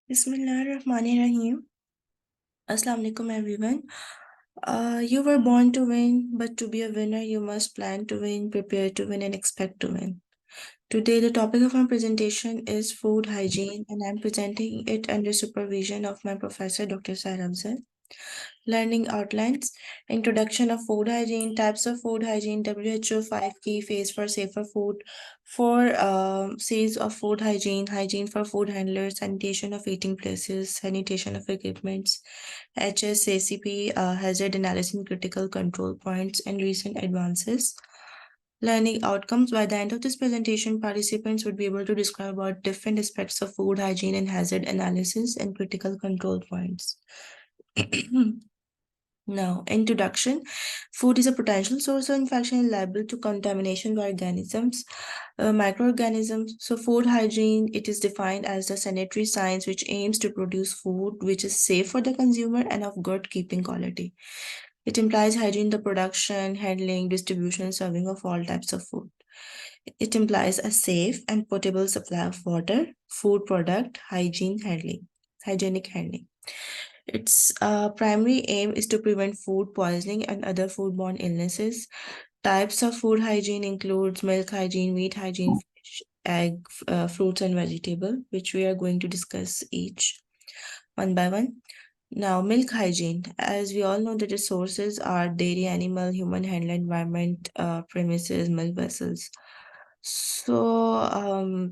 Bismillahirrahmanirrahim. Assalamu alaikum everyone. You were born to win, but to be a winner, you must plan to win, prepare to win, and expect to win. Today, the topic of my presentation is food hygiene, and I'm presenting it under supervision of my professor, Dr. Sarabzal. Learning outlines, introduction of food hygiene, types of food hygiene, WHO 5 key phase for safer food, four C's of food hygiene, hygiene for food handlers, sanitation of eating places, sanitation of equipments, HSACP, hazard analysis and critical control points, and recent advances. Learning outcomes. By the end of this presentation, participants would be able to describe about different aspects of food hygiene and hazard analysis and critical control points. Now, introduction. Food is a potential source of infection and liable to contamination by organisms, microorganisms. So, food hygiene, it is defined as the sanitary science which aims to produce food which is safe for the consumer and of good keeping quality. It implies hygiene, the production, handling, distribution, serving of all types of food. It implies a safe and potable supply of water, food product, hygienic handling. Its primary aim is to prevent food poisoning and other foodborne illnesses. Types of food hygiene includes milk hygiene, meat hygiene, fish, egg, fruits and vegetable, which we are going to discuss each one by one. Now, milk hygiene. As we all know, the resources are dairy, animal, human handled environment, premises, milk vessels. So,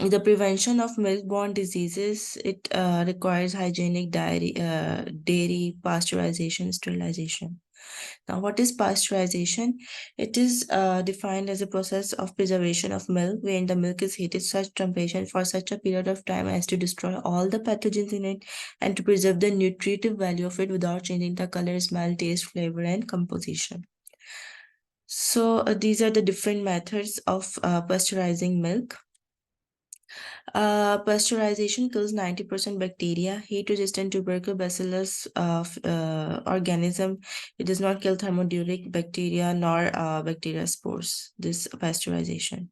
the prevention of milk-borne diseases, it requires hygienic dairy pasteurization, sterilization. Now, what is pasteurization? It is defined as a process of preservation of milk, wherein the milk is heated such temperature for such a period of time as to destroy all the pathogens in it and to preserve the nutritive value of it without changing the color, smell, taste, flavor, and composition. So, these are the different methods of pasteurizing milk. Pasteurization kills 90% bacteria, heat-resistant tuberculous organism. It does not kill thermoduric bacteria nor bacteria spores, this pasteurization.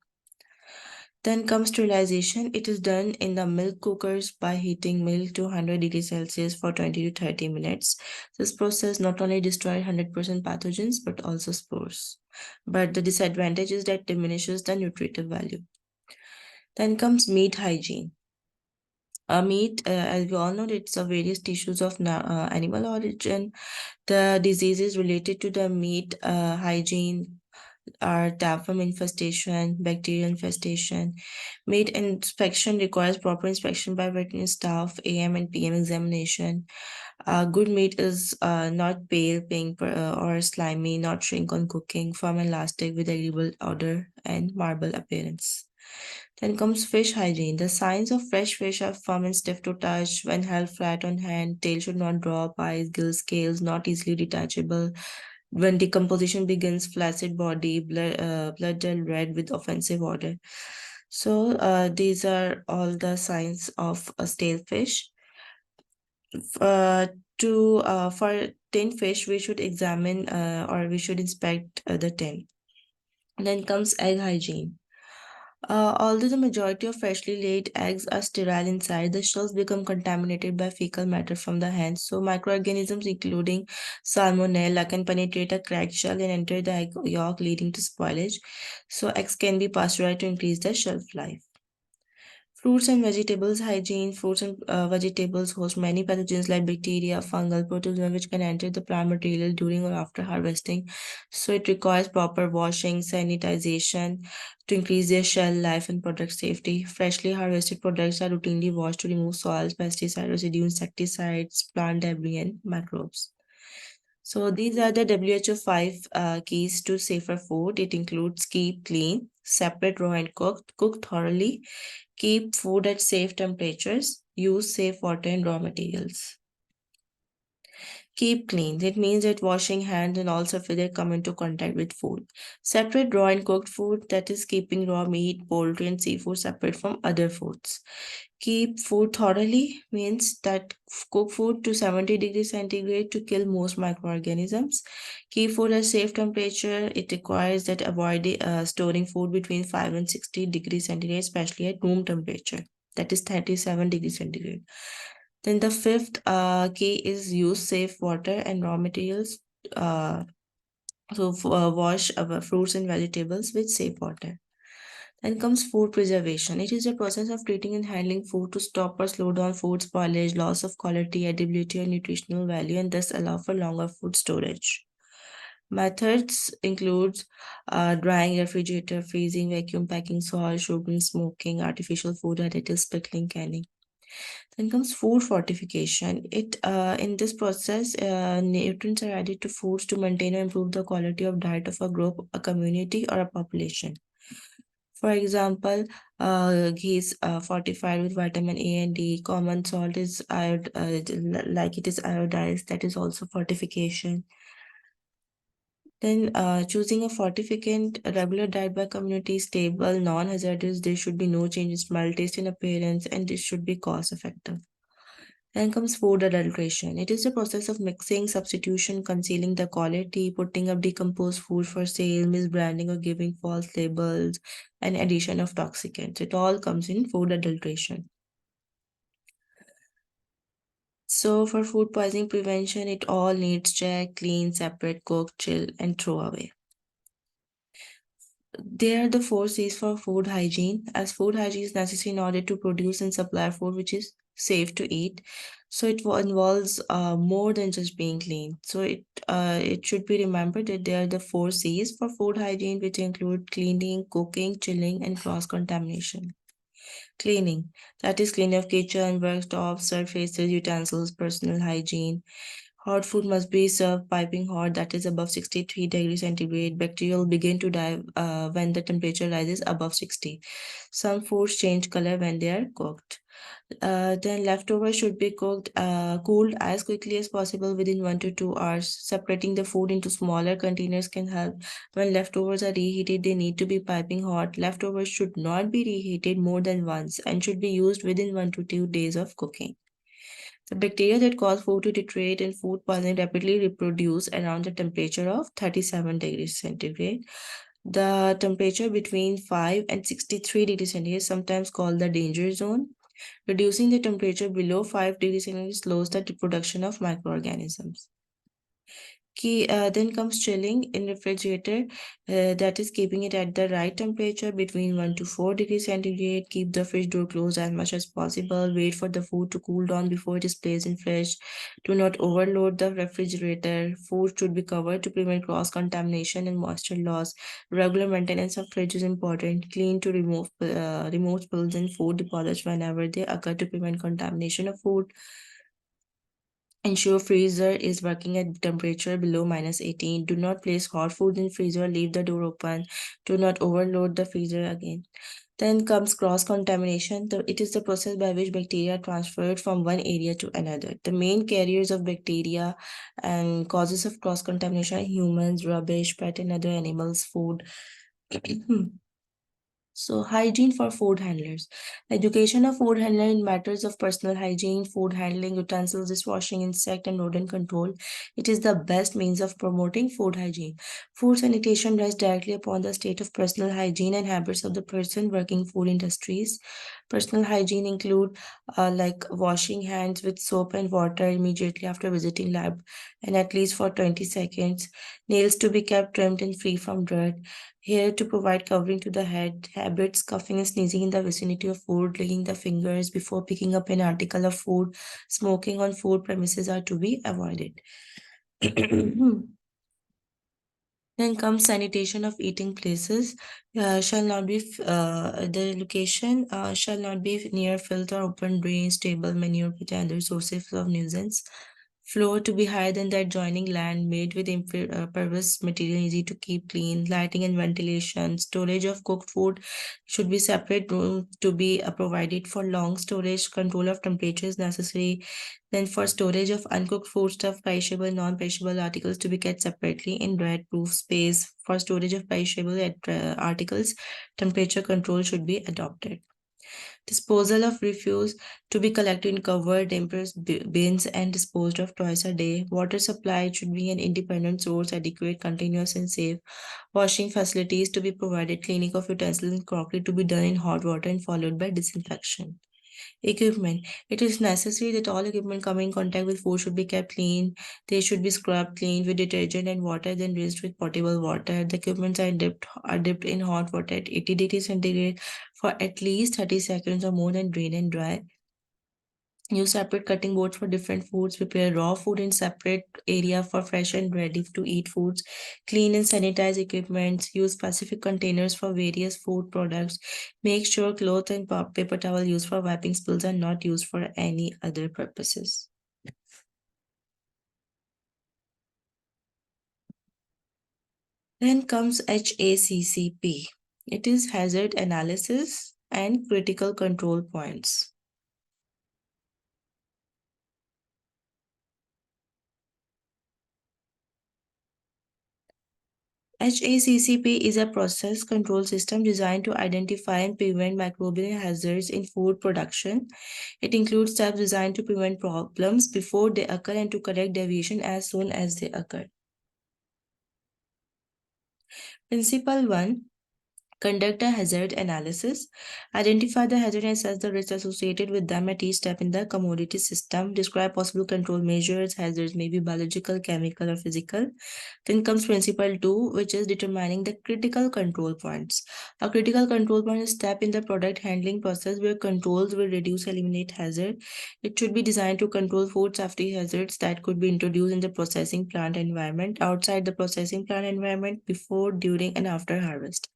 Then comes sterilization. It is done in the milk cookers by heating milk to 100 degrees Celsius for 20 to 30 minutes. This process not only destroys 100% pathogens but also spores. But the disadvantage is that diminishes the nutritive value. Then comes meat hygiene. Meat, as we all know, it's a various tissues of animal origin. The diseases related to the meat hygiene are tapeworm infestation, bacterial infestation. Meat inspection requires proper inspection by veterinary staff, AM and PM examination. Good meat is not pale, pink, or slimy, not shrink on cooking, firm and elastic with agreeable odor and marble appearance. Then comes fish hygiene. The signs of fresh fish are firm and stiff to touch. When held flat on hand, tail should not drop, eyes, gills, scales not easily detachable. When decomposition begins, flaccid body, blood dull red with offensive odor. So these are all the signs of a stale fish. Uh, for tin fish, we should examine or we should inspect the tin. Then comes egg hygiene. Although the majority of freshly laid eggs are sterile inside, the shells become contaminated by fecal matter from the hens. So, microorganisms, including salmonella, can penetrate a cracked shell and enter the egg yolk, leading to spoilage. So, eggs can be pasteurized to increase their shelf life. Fruits and vegetables hygiene. Fruits and vegetables host many pathogens like bacteria, fungal, protozoa, which can enter the plant material during or after harvesting. So it requires proper washing, sanitization to increase their shelf life and product safety. Freshly harvested products are routinely washed to remove soils, pesticide residue, insecticides, plant debris, and microbes. So these are the WHO 5 keys to safer food. It includes keep clean, separate raw and cooked, cook thoroughly, keep food at safe temperatures, use safe water and raw materials. Keep clean. It means that washing hands and all surfaces that come into contact with food. Separate raw and cooked food, that is keeping raw meat, poultry, and seafood separate from other foods. Keep food thoroughly means that cook food to 70 degrees centigrade to kill most microorganisms. Keep food at safe temperature. It requires that avoid storing food between 5 and 60 degrees centigrade, especially at room temperature. that is 37 degrees centigrade. Then the fifth key is use safe water and raw materials. Uh, wash our fruits and vegetables with safe water. Then comes food preservation. It is a process of treating and handling food to stop or slow down food spoilage, loss of quality, edibility, or nutritional value, and thus allow for longer food storage. Methods include drying, refrigerator, freezing, vacuum packing, salt, sugaring, smoking, artificial food additives, pickling, canning. Then comes food fortification. It in this process, nutrients are added to foods to maintain or improve the quality of diet of a group, a community, or a population. For example, ghee is fortified with vitamin A and D. Common salt is like it is iodized. That is also fortification. Then choosing a fortificant, a regular diet by community, stable, non-hazardous. There should be no change in smell, taste, and appearance, and this should be cost-effective. Then comes food adulteration. It is the process of mixing, substitution, concealing the quality, putting up decomposed food for sale, misbranding or giving false labels, and addition of toxicants. It all comes in food adulteration. So for food poisoning prevention, it all needs check, clean, separate, cook, chill, and throw away. There are the four C's for food hygiene, as food hygiene is necessary in order to produce and supply food which is safe to eat. So it involves more than just being clean. So it should be remembered that there are the four C's for food hygiene, which include cleaning, cooking, chilling, and cross contamination. Cleaning, that is cleaning of kitchen, worktops, surfaces, utensils, personal hygiene. Hot food must be served piping hot, that is above 63 degrees centigrade. Bacteria will begin to die when the temperature rises above 60. Some foods change color when they are cooked. Then leftovers should be cooled as quickly as possible within 1 to 2 hours. Separating the food into smaller containers can help. When leftovers are reheated, they need to be piping hot. Leftovers should not be reheated more than once and should be used within 1 to 2 days of cooking. The bacteria that cause food to deteriorate and food poisoning rapidly reproduce around the temperature of 37 degrees centigrade. The temperature between 5 and 63 degrees centigrade is sometimes called the danger zone. Reducing the temperature below 5 degrees centigrade slows the reproduction of microorganisms. Then comes chilling in refrigerator, that is keeping it at the right temperature between 1 to 4 degrees centigrade. Keep the fridge door closed as much as possible. Wait for the food to cool down before it is placed in fridge. Do not overload the refrigerator. Food should be covered to prevent cross contamination and moisture loss. Regular maintenance of fridge is important. Clean to remove spills and food deposits whenever they occur to prevent contamination of food. Ensure freezer is working at temperature below -18. Do not place hot food in freezer. Leave the door open. Do not overload the freezer again. Then comes cross-contamination. It is the process by which bacteria are transferred from one area to another. The main carriers of bacteria and causes of cross-contamination are humans, rubbish, pet and other animals, food. So, hygiene for food handlers. Education of food handler in matters of personal hygiene, food handling, utensils, dishwashing, insect, and rodent control. It is the best means of promoting food hygiene. Food sanitation rests directly upon the state of personal hygiene and habits of the person working food industries. Personal hygiene include like washing hands with soap and water immediately after visiting lab and at least for 20 seconds. Nails to be kept trimmed and free from dirt. Hair to provide covering to the head. Habits, coughing and sneezing in the vicinity of food, licking the fingers before picking up an article of food, smoking on food premises are to be avoided. Then comes sanitation of eating places. The location shall not be near filter, open drains, table, manure pit, and other sources of nuisance. Floor to be higher than the adjoining land, made with impervious material, easy to keep clean. Lighting and ventilation. Storage of cooked food should be separate room to be provided for long storage. Control of temperature is necessary. Then for storage of uncooked foodstuff, perishable, non-perishable articles to be kept separately in rat-proof space. For storage of perishable articles, temperature control should be adopted. Disposal of refuse to be collected in covered bins and disposed of twice a day. Water supply should be an independent source, adequate, continuous, and safe. Washing facilities to be provided. Cleaning of utensils and crockery to be done in hot water and followed by disinfection. Equipment. It is necessary that all equipment coming in contact with food should be kept clean. They should be scrubbed clean with detergent and water, then rinsed with potable water. The equipments are dipped in hot water at 80 degrees centigrade for at least 30 seconds or more, then drain and dry. Use separate cutting boards for different foods. Prepare raw food in separate area for fresh and ready to eat foods. Clean and sanitize equipment. Use specific containers for various food products. Make sure cloth and paper towel used for wiping spills are not used for any other purposes. Then comes HACCP. It is hazard analysis and critical control points. HACCP is a process control system designed to identify and prevent microbial hazards in food production. It includes steps designed to prevent problems before they occur and to correct deviation as soon as they occur. Principle 1. Conduct a hazard analysis. Identify the hazard and assess the risks associated with them at each step in the commodity system. Describe possible control measures. Hazards may be biological, chemical, or physical. Then comes principle 2, which is determining the critical control points. A critical control point is a step in the product handling process where controls will reduce eliminate hazard. It should be designed to control food safety hazards that could be introduced in the processing plant environment, outside the processing plant environment, before, during, and after harvest.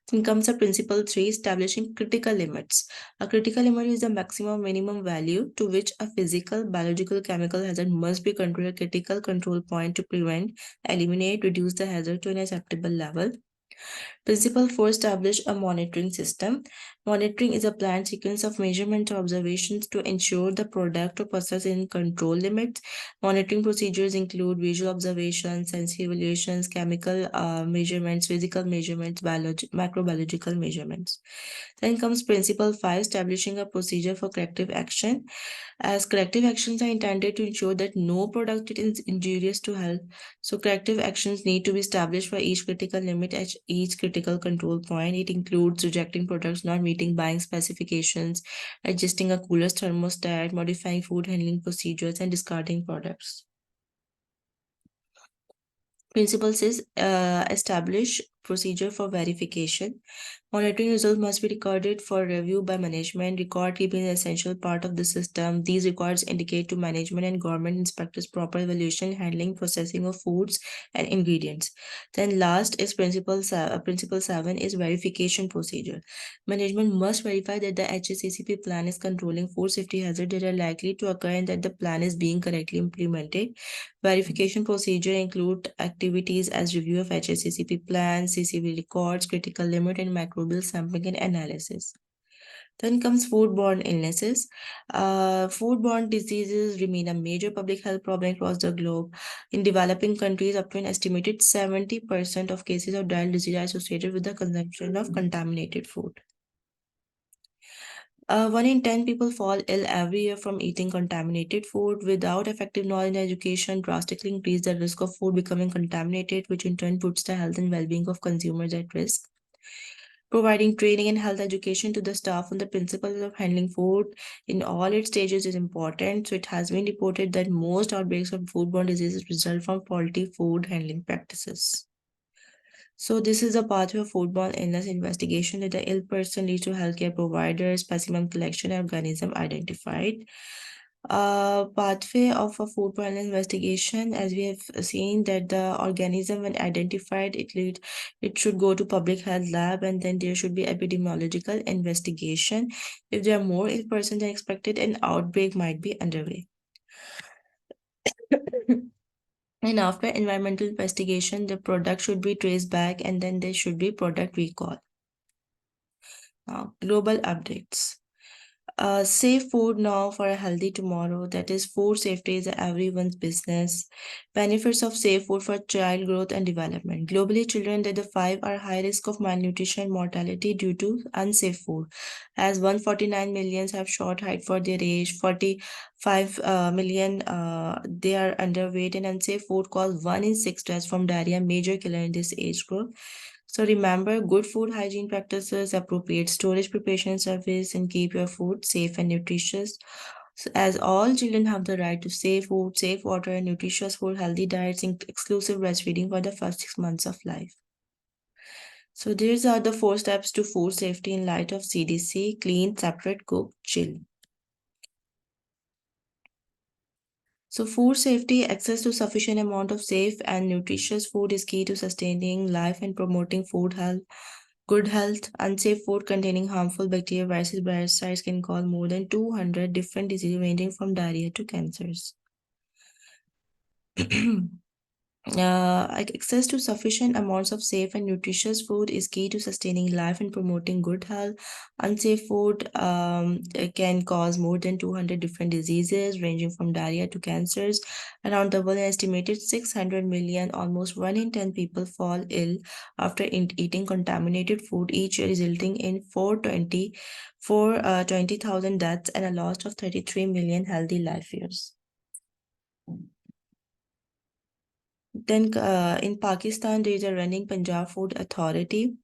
Then comes the principle 3, establishing critical limits. A critical limit is the maximum minimum value to which a physical, biological, chemical hazard must be controlled, a critical control point to prevent, eliminate, reduce the hazard to an acceptable level. Principle 4, establish a monitoring system. Monitoring is a planned sequence of measurement or observations to ensure the product or process in control limits. Monitoring procedures include visual observations, sensory evaluations, chemical measurements, physical measurements, macrobiological measurements. Then comes principle 5, establishing a procedure for corrective action. As corrective actions are intended to ensure that no product is injurious to health, so corrective actions need to be established for each critical limit at each critical control point. It includes rejecting products not meeting buying specifications, adjusting a cooler's thermostat, modifying food handling procedures, and discarding products. Principle says establish procedure for verification. Monitoring results must be recorded for review by management. Record keeping is an essential part of the system. These records indicate to management and government inspectors proper evaluation, handling, processing of foods and ingredients. Then last is principle 7 is verification procedure. Management must verify that the HACCP plan is controlling food safety hazards that are likely to occur and that the plan is being correctly implemented. Verification procedure include activities as review of HACCP plans, CCV records, critical limit, and microbial sampling and analysis. Then comes foodborne illnesses. Foodborne diseases remain a major public health problem across the globe. In developing countries, up to an estimated 70% of cases of diarrheal disease are associated with the consumption of contaminated food. 1 in 10 people fall ill every year from eating contaminated food. Without effective knowledge and education, drastically increase the risk of food becoming contaminated, which in turn puts the health and well-being of consumers at risk. Providing training and health education to the staff on the principles of handling food in all its stages is important. So it has been reported that most outbreaks of foodborne diseases result from faulty food handling practices. So this is a pathway of foodborne illness investigation that the ill person leads to healthcare provider, specimen collection, organism identified. Pathway of a foodborne illness investigation, as we have seen that the organism when identified, it should go to public health lab and then there should be epidemiological investigation. If there are more ill persons than expected, an outbreak might be underway. And after environmental investigation, the product should be traced back and then there should be product recall. Now, global updates. Safe food now for a healthy tomorrow. That is, food safety is everyone's business. Benefits of safe food for child growth and development. Globally, children under the 5 are high risk of malnutrition and mortality due to unsafe food. As 149 million have short height for their age, 45 million they are underweight, and unsafe food cause 1 in 6 deaths from diarrhea, major killer in this age group. So remember, good food hygiene practices, appropriate storage, preparation, service, and keep your food safe and nutritious. So as all children have the right to safe food, safe water, and nutritious food, healthy diets, and exclusive breastfeeding for the first 6 months of life. So these are the 4 steps to food safety in light of CDC: clean, separate, cook, chill. So food safety, access to sufficient amount of safe and nutritious food is key to sustaining life and promoting food health. Good health. Unsafe food containing harmful bacteria, viruses, parasites can cause more than 200 different diseases ranging from diarrhea to cancers. Access to sufficient amounts of safe and nutritious food is key to sustaining life and promoting good health. Unsafe food can cause more than 200 different diseases, ranging from diarrhea to cancers. Around the world, an estimated 600 million, almost 1 in 10 people, fall ill after eating contaminated food each year, resulting in 20,000 deaths and a loss of 33 million healthy life years. Then in Pakistan, there is a running Punjab Food Authority.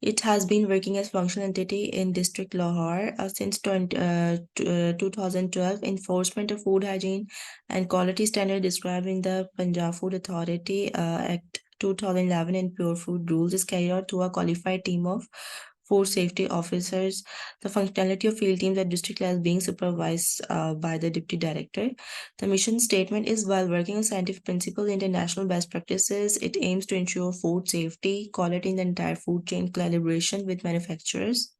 It has been working as functional entity in District Lahore since 2012. Enforcement of food hygiene and quality standard described in the Punjab Food Authority Act 2011 and Pure Food Rules is carried out through a qualified team of food safety officers. The functionality of field teams at district level being supervised by the deputy director. The mission statement is, while working on scientific principles and international best practices, it aims to ensure food safety, quality in the entire food chain, collaboration with manufacturers.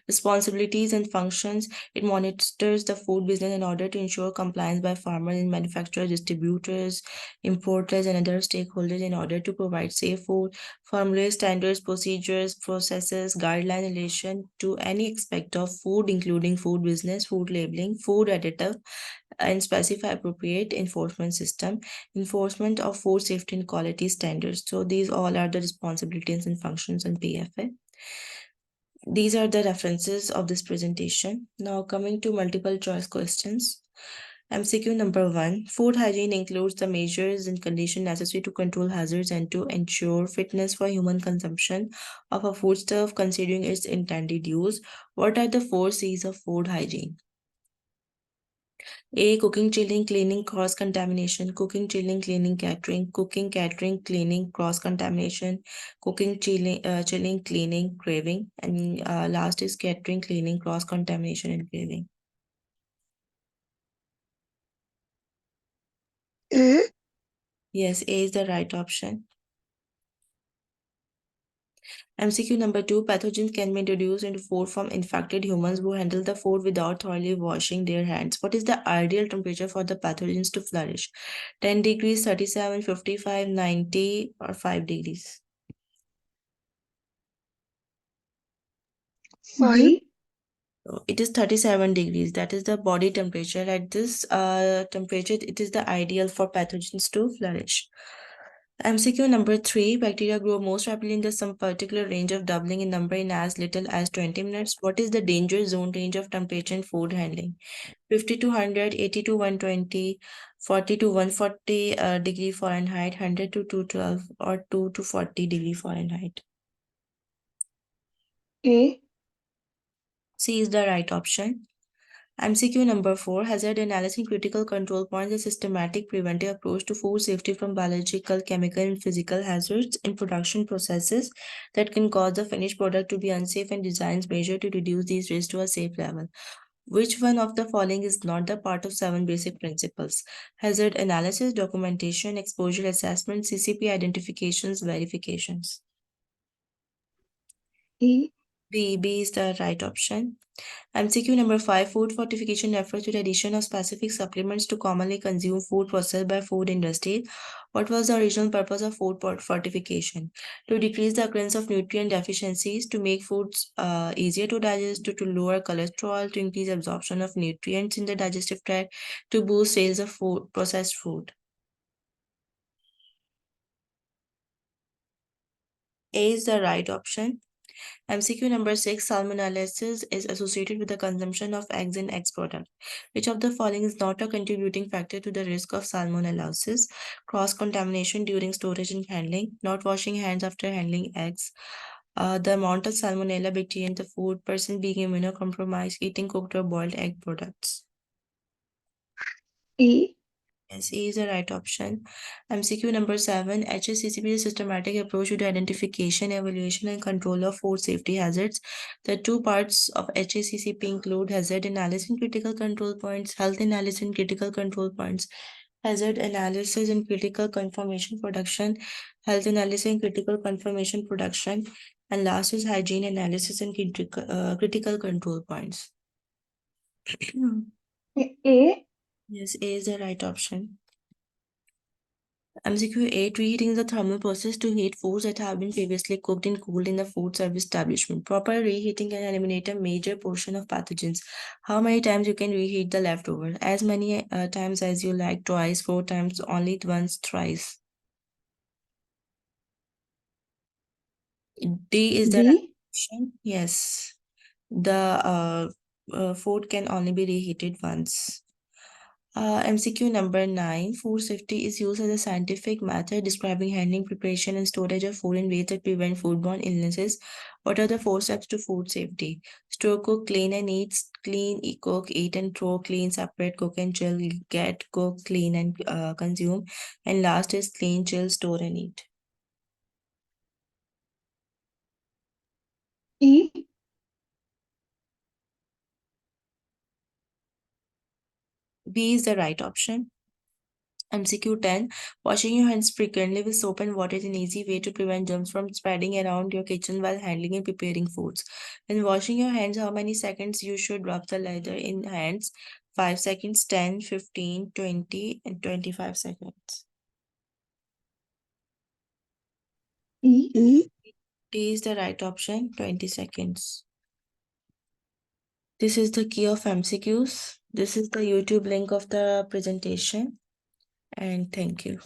Responsibilities and functions: it monitors the food business in order to ensure compliance by farmers and manufacturers, distributors, importers, and other stakeholders in order to provide safe food. Formulates standards, procedures, processes, guidelines in relation to any aspect of food, including food business, food labeling, food additive, and specify appropriate enforcement system. Enforcement of food safety and quality standards. So these all are the responsibilities and functions in PFA. These are the references of this presentation. Now coming to multiple choice questions. MCQ number 1. Food hygiene includes the measures and conditions necessary to control hazards and to ensure fitness for human consumption of a foodstuff considering its intended use. What are the 4 C's of food hygiene? A. Cooking, chilling, cleaning, cross-contamination. Cooking, chilling, cleaning, catering. Cooking, catering, cleaning, cross-contamination. Cooking, chilling, cleaning, craving. And last is catering, cleaning, cross-contamination, and craving. A. Yes, A is the right option. MCQ number 2. Pathogens can be introduced into food from infected humans who handle the food without thoroughly washing their hands. What is the ideal temperature for the pathogens to flourish? 10 degrees, 37, 55, 90, or 5 degrees? 5. It is 37 degrees. That is the body temperature. At this temperature, it is the ideal for pathogens to flourish. MCQ number 3. Bacteria grow most rapidly in the some particular range of doubling in number in as little as 20 minutes. What is the danger zone range of temperature in food handling? 50 to 100, 80 to 120, 40 to 140 degree Fahrenheit, 100 to 212, or 2 to 40 degree Fahrenheit. A. C is the right option. MCQ number 4. Hazard analysis, critical control points, a systematic preventive approach to food safety from biological, chemical, and physical hazards in production processes that can cause the finished product to be unsafe, and designs measure to reduce these risks to a safe level. Which one of the following is not the part of 7 basic principles? Hazard analysis, documentation, exposure assessment, CCP identifications, verifications. E. B is the right option. MCQ number 5. Food fortification refers to the addition of specific supplements to commonly consumed food processed by food industry. What was the original purpose of food fortification? To decrease the occurrence of nutrient deficiencies, to make foods easier to digest, to lower cholesterol, to increase absorption of nutrients in the digestive tract, to boost sales of food, processed food. A is the right option. MCQ number 6, salmonellosis is associated with the consumption of eggs and egg products. Which of the following is not a contributing factor to the risk of salmonellosis? Cross contamination during storage and handling, not washing hands after handling eggs, the amount of salmonella bacteria in the food, person being immunocompromised, eating cooked or boiled egg products. E. Yes, A is the right option. MCQ number 7. HACCP is a systematic approach to the identification, evaluation, and control of food safety hazards. The two parts of HACCP include hazard analysis and critical control points, health analysis and critical control points, hazard analysis and critical confirmation production, health analysis and critical confirmation production, and last is hygiene analysis and critical control points. A. Yes, A is the right option. MCQ 8. Reheating is the thermal process to heat foods that have been previously cooked and cooled in a food service establishment. Proper reheating can eliminate a major portion of pathogens. How many times you can reheat the leftover? As many times as you like, twice, 4 times, only once, thrice. D is the right D. option. Yes. The food can only be reheated once. MCQ number 9. Food safety is used as a scientific method describing handling, preparation, and storage of food in ways that prevent foodborne illnesses. What are the 4 steps to food safety? Store, cook, clean and eat. Clean, cook, eat and throw. Clean, separate, cook and chill. Get, cook, clean and consume. And last is clean, chill, store and eat. E. B is the right option. MCQ 10. Washing your hands frequently with soap and water is an easy way to prevent germs from spreading around your kitchen while handling and preparing foods. When washing your hands, how many seconds you should rub the lather in hands? 5 seconds, 10, 15, 20, and 25 seconds. E. D is the right option, 20 seconds. This is the key of MCQs. This is the YouTube link of the presentation. And thank you.